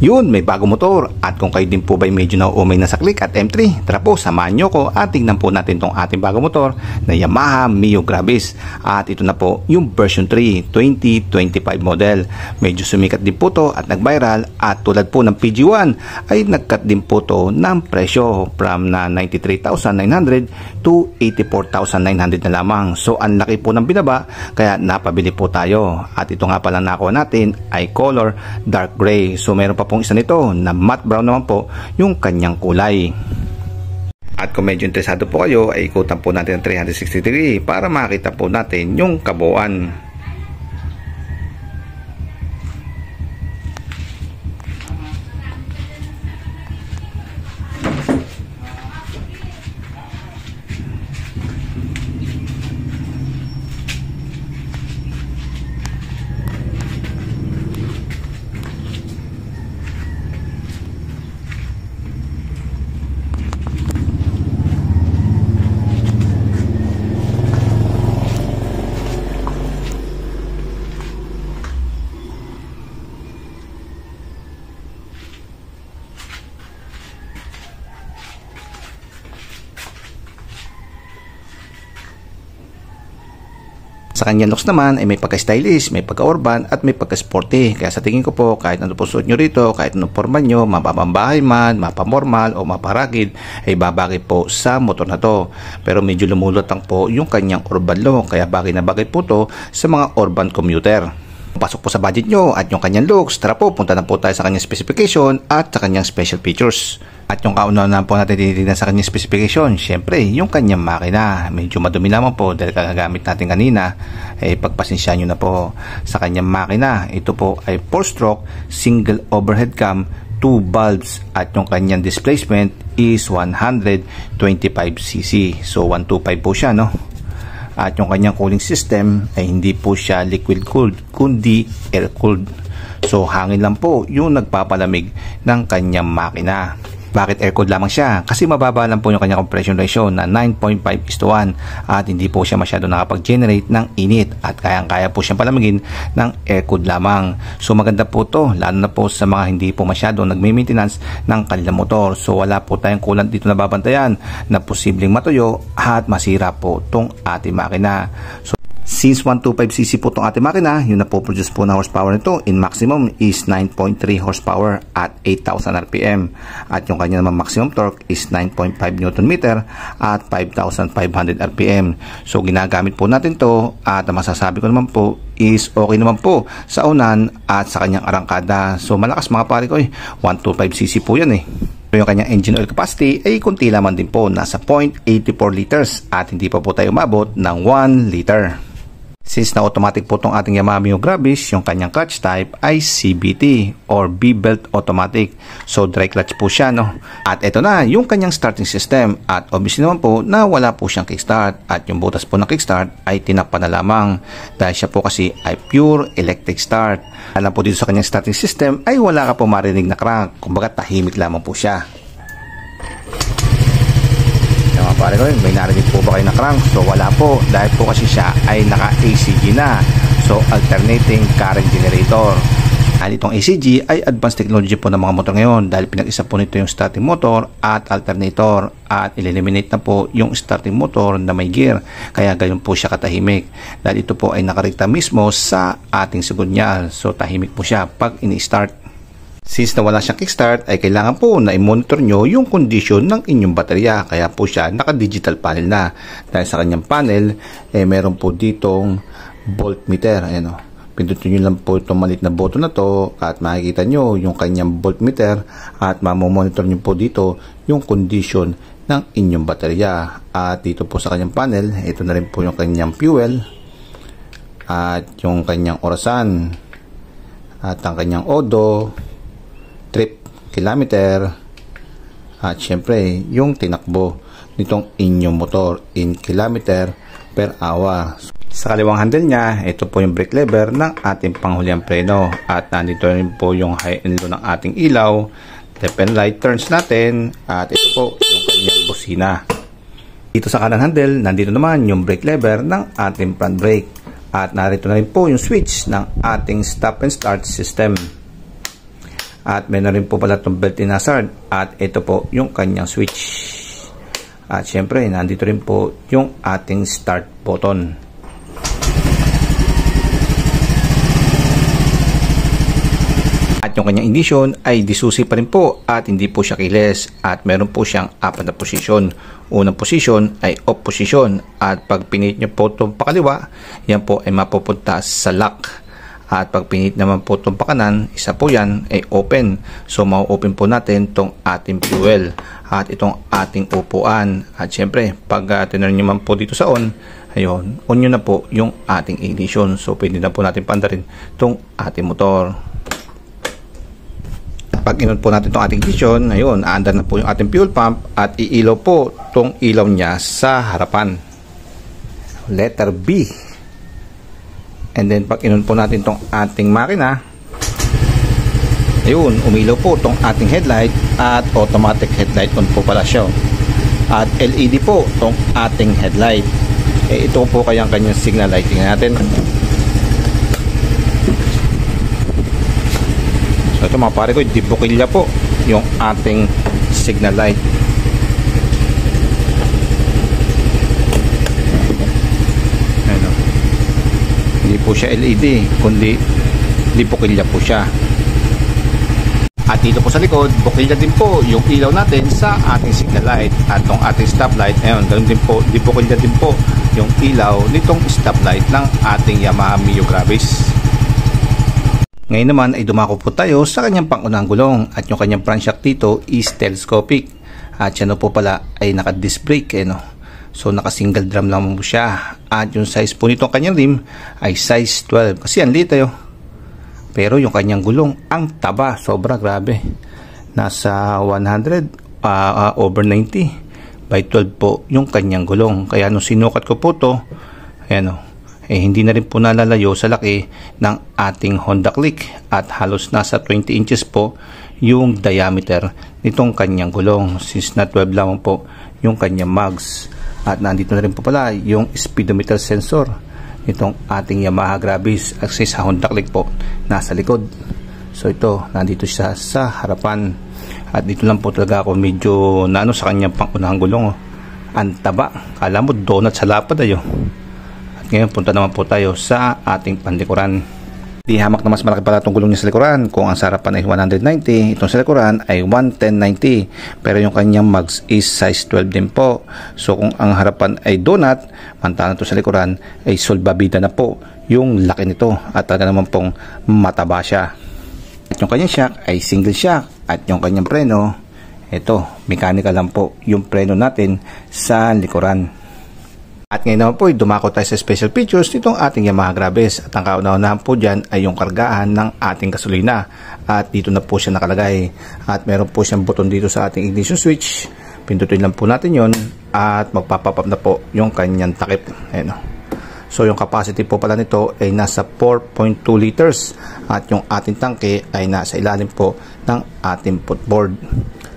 Yun, may bago motor. At kung kayo din po ba medyo nauumay na sa Click at M3, tara po, samahan nyo ko at tingnan po natin tong ating bago motor na Yamaha Mio Gravis. At ito na po yung version 3 2025 model. Medyo sumikat din po to at nag-viral, at tulad po ng PG1 ay nagkat din po to ng presyo from na 93,900 to 84,900 na lamang. So ang laki po ng binaba, kaya napabili po tayo. At ito nga pala nakuha natin ay color dark gray. So meron pa pong isa nito na matte brown naman po yung kanyang kulay. At kung medyo interesado po kayo, ay ikutan po natin ang 360 degree para makita po natin yung kabuuan. Sa kanyang looks naman ay may pagka-stylish, may pagka-urban at may pagka-sporty. Kaya sa tingin ko po, kahit ano po suot nyo rito, kahit anong forma nyo, mapapambahay man, mapanormal o maparagid, ay babagay po sa motor na to. Pero medyo lumulutang po yung kanyang urban look, kaya bagay na bagay po to sa mga urban commuter. Pasok po sa budget nyo at yung kanyang looks, tara po, punta na po tayo sa kanyang specification at sa kanyang special features. At yung kauna-una po natin tinitignan sa kanyang specification, syempre yung kanyang makina. Medyo madumi naman po dahil kagagamit natin kanina. Pagpasensyahan nyo na po sa kanyang makina. Ito po ay 4-stroke single overhead cam, 2 bulbs, at yung kanyang displacement is 125cc. So 125 po siya, no? At yung kanyang cooling system ay hindi po siya liquid cooled kundi air cooled. So hangin lang po yung nagpapalamig ng kanyang makina. Bakit air cooled lamang siya? Kasi mababa lang po yung kanyang compression ratio na 9.5:1 at hindi po siya masyado nakapag-generate ng init at kayang-kaya po siyang palamigin ng air cooled lamang. So maganda po to, lalo na po sa mga hindi po masyado nagme-maintenance ng kanilang motor. So wala po tayong coolant dito na babantayan na posibleng matuyo at masira po tong ating makina. So since 125cc po itong ating makina, yung napoproduce po na horsepower nito in maximum is 9.3 horsepower at 8,000 rpm. At yung kanya naman maximum torque is 9.5 Nm at 5,500 rpm. So ginagamit po natin to at masasabi ko naman po is okay naman po sa unan at sa kanyang arangkada. So malakas mga pare ko, 125cc po yan Yung kanyang engine oil capacity ay kunti lamang din po, nasa 0.84 liters at hindi pa po tayo umabot ng 1 liter. Since na automatic po itong ating Yamaha Mio Gravis, yung kanyang clutch type ay CBT or B-belt automatic. So dry clutch po siya, no? At ito na yung kanyang starting system. At obviously naman po na wala po siyang kickstart. At yung butas po ng kickstart ay tinakpan na lamang dahil siya po kasi ay pure electric start. Alam po dito sa kanyang starting system ay wala ka po marinig na crank. Kumbaga tahimik lamang po siya. Pare ko, may narinig po ba kayo na crank? So wala po, dahil po kasi siya ay naka ACG na, so alternating current generator. At itong ACG ay advanced technology po ng mga motor ngayon dahil pinag-isa po nito yung starting motor at alternator at eliminate na po yung starting motor na may gear, kaya gayon po siya katahimik dahil ito po ay nakarekta mismo sa ating sigunyal. So tahimik po siya pag ini-start. Since na wala siyang kickstart ay kailangan po na i-monitor nyo yung condition ng inyong baterya, kaya po siya naka-digital panel na. Dahil sa kanyang panel meron po ditong voltmeter. Ayan o, pindutin nyo lang po itong maliit na button na to at makikita nyo yung kanyang voltmeter at mamomonitor nyo po dito yung condition ng inyong baterya. At dito po sa kanyang panel, ito na rin po yung kanyang fuel at yung kanyang orasan at ang kanyang odo, trip, kilometer, at syempre yung tinakbo nitong inyong motor in kilometer per hour. Sa kaliwang handle niya, ito po yung brake lever ng ating panghuliang preno at nandito rin po yung high and low ng ating ilaw, left and right turns natin, at ito po yung kanyang busina. Dito sa kanang handle, nandito naman yung brake lever ng ating front brake at narito na rin po yung switch ng ating stop and start system. At meron rin po pala itong built-in hazard. At ito po yung kanyang switch. At syempre, nandito rin po yung ating start button. At yung kanyang ignition ay disusi pa rin po at hindi po siya keyless. At meron po siyang apat na posisyon. Unang posisyon ay off position. At pag pinihit nyo po itong pakaliwa, yan po ay mapupunta sa lock. At pag pinihit naman po itong pakanan, isa po yan ay open. So ma-open po natin itong ating fuel at itong ating upuan. At syempre, pag tinurn nyo man po dito sa on, ayun, on nyo na po yung ating ignition. So pwede na po natin pandarin itong ating motor. Pag inon po natin itong ating ignition, ayun, aandar na po yung ating fuel pump at iilaw po itong ilaw niya sa harapan. Letter B. And then pag inon po natin itong ating makina, ayun, umilaw po itong ating headlight at automatic headlight on po pala siya. At LED po itong ating headlight. Ito po kayang kanyang signal lighting natin. Ito mga pare ko, di bukilya po yung ating signal light. Ano, hindi po siya LED, kundi di bukilya po siya. At dito po sa likod, bukilya din po yung ilaw natin sa ating signal light. At itong ating stoplight, ayun, ganun din po, di bukilya din po yung ilaw nitong stoplight ng ating Yamaha Mio Gravis. Ngayon naman ay dumako po tayo sa kanyang pangunahang gulong at yung kanyang front shock dito is telescopic at siya po pala ay naka disc brake so naka single drum lang po siya at yung size po nitong kanyang rim ay size 12 kasi ang liit pero yung kanyang gulong ang taba, sobra, grabe, nasa 100 over 90 by 12 po yung kanyang gulong. Kaya nung sinukat ko po to, ayan hindi na rin po nalalayo sa laki ng ating Honda Click at halos nasa 20 inches po yung diameter nitong kanyang gulong since na 12 lamang po yung kanyang mags. At nandito na rin po pala yung speedometer sensor nitong ating Yamaha Gravis at sa Honda Click po nasa likod. So ito, nandito siya sa harapan at dito lang po talaga ako medyo naano sa kanyang pangunahang gulong. Ang taba, kala mo donut sa lapad Ngayon punta naman po tayo sa ating panlikuran. Di hamak na mas malaki pala itong gulong niya sa likuran. Kung ang sarapan ay 190, itong sa likuran ay 110/90. Pero yung kanyang mags is size 12 din po. So kung ang harapan ay donut, mantahan ito sa likuran ay solbabida na po yung laki nito. At talaga naman pong mataba siya. At yung kanyang shock ay single shock. At yung kanyang preno, ito, mechanical lang po yung preno natin sa likuran. At ngayon naman po, dumako tayo sa special features nitong ating Yamaha Gravis. At ang kauna-unahan po dyan ay yung kargahan ng ating gasolina. At dito na po siya nakalagay. At meron po siyang button dito sa ating ignition switch. Pindutin lang po natin yon at magpapapap na po yung kanyang takip. Ayan. So yung capacity po pala nito ay nasa 4.2 liters. At yung ating tangke ay nasa ilalim po ng ating footboard.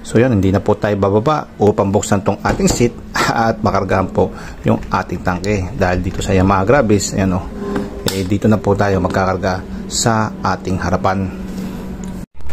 So yun, hindi na po tayo bababa upang buksan tong ating seat at makargahan po yung ating tangke. Dahil dito sa Yamaha Gravis, ayan dito na po tayo magkakarga sa ating harapan.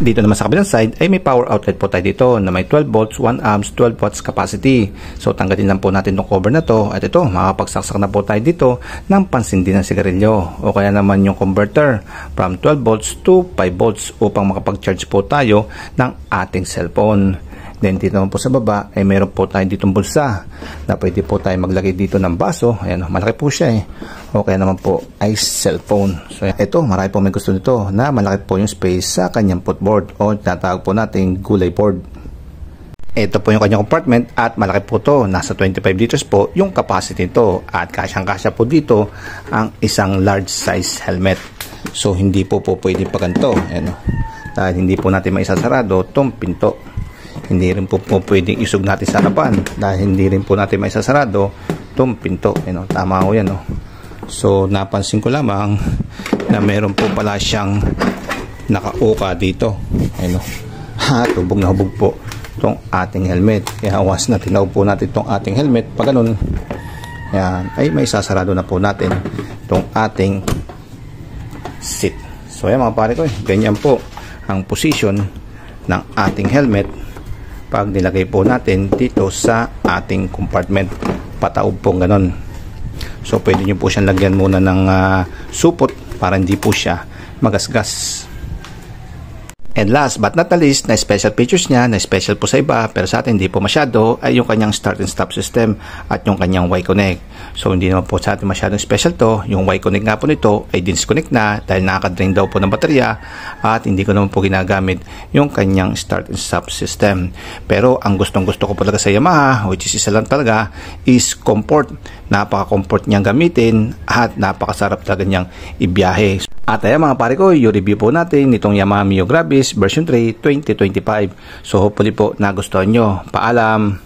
Dito naman sa kabilang side ay may power outlet po tayo dito na may 12 volts, 1 amps, 12 watts capacity. So tanggalin lang po natin itong cover na to at ito, makapagsaksak na po tayo dito ng pansindi ng sigarilyo o kaya naman yung converter from 12 volts to 5 volts upang makapag-charge po tayo ng ating cellphone. Then dito naman po sa baba ay mayroon po tayo ditong bulsa na pwede po tayo maglagay dito ng baso. Ayan, malaki po siya o kaya naman po ay cellphone. So ito, marami po may gusto nito na malaki po yung space sa kanyang footboard o tinatawag po natin gulay board. Ito po yung kanyang compartment at malaki po to, nasa 25 liters po yung capacity nito at kasyang-kasya po dito ang isang large size helmet. So hindi po pwede pa ganito, dahil hindi po natin maisasarado itong pinto. Hindi rin po pwedeng isog natin sa harapan dahil hindi rin po natin maisasarado itong pinto. Tama ko yan. So napansin ko lamang na meron po pala siyang nakauka dito. Hubog na hubog po itong ating helmet. Kaya once na tinawag po natin itong ating helmet, pag ganun, yan, ay may sasarado na po natin itong ating seat. So yan mga pare ko, ganyan po ang position ng ating helmet pag nilagay po natin dito sa ating compartment, pataob po ganon. So pwede nyo po siyang lagyan muna ng supot para hindi po siya magasgas. And last but not the least, na special features niya, na special po sa iba pero sa atin hindi po masyado, ay yung kanyang start and stop system at yung kanyang Y-Connect. So hindi naman po sa atin masyadong special to. Yung Y-Connect nga po nito ay disconnect na dahil nakaka-drain daw po ng baterya at hindi ko naman po ginagamit yung kanyang start and stop system. Pero ang gustong gusto ko talaga sa Yamaha, which is isa lang talaga, is comfort. Napaka-comfort niyang gamitin at napakasarap talaga niyang ibiyahe. At ayan mga pare ko, yung review po natin nitong Yamaha Mio Gravis version 3 2025. So hopefully po nagustuhan nyo. Paalam!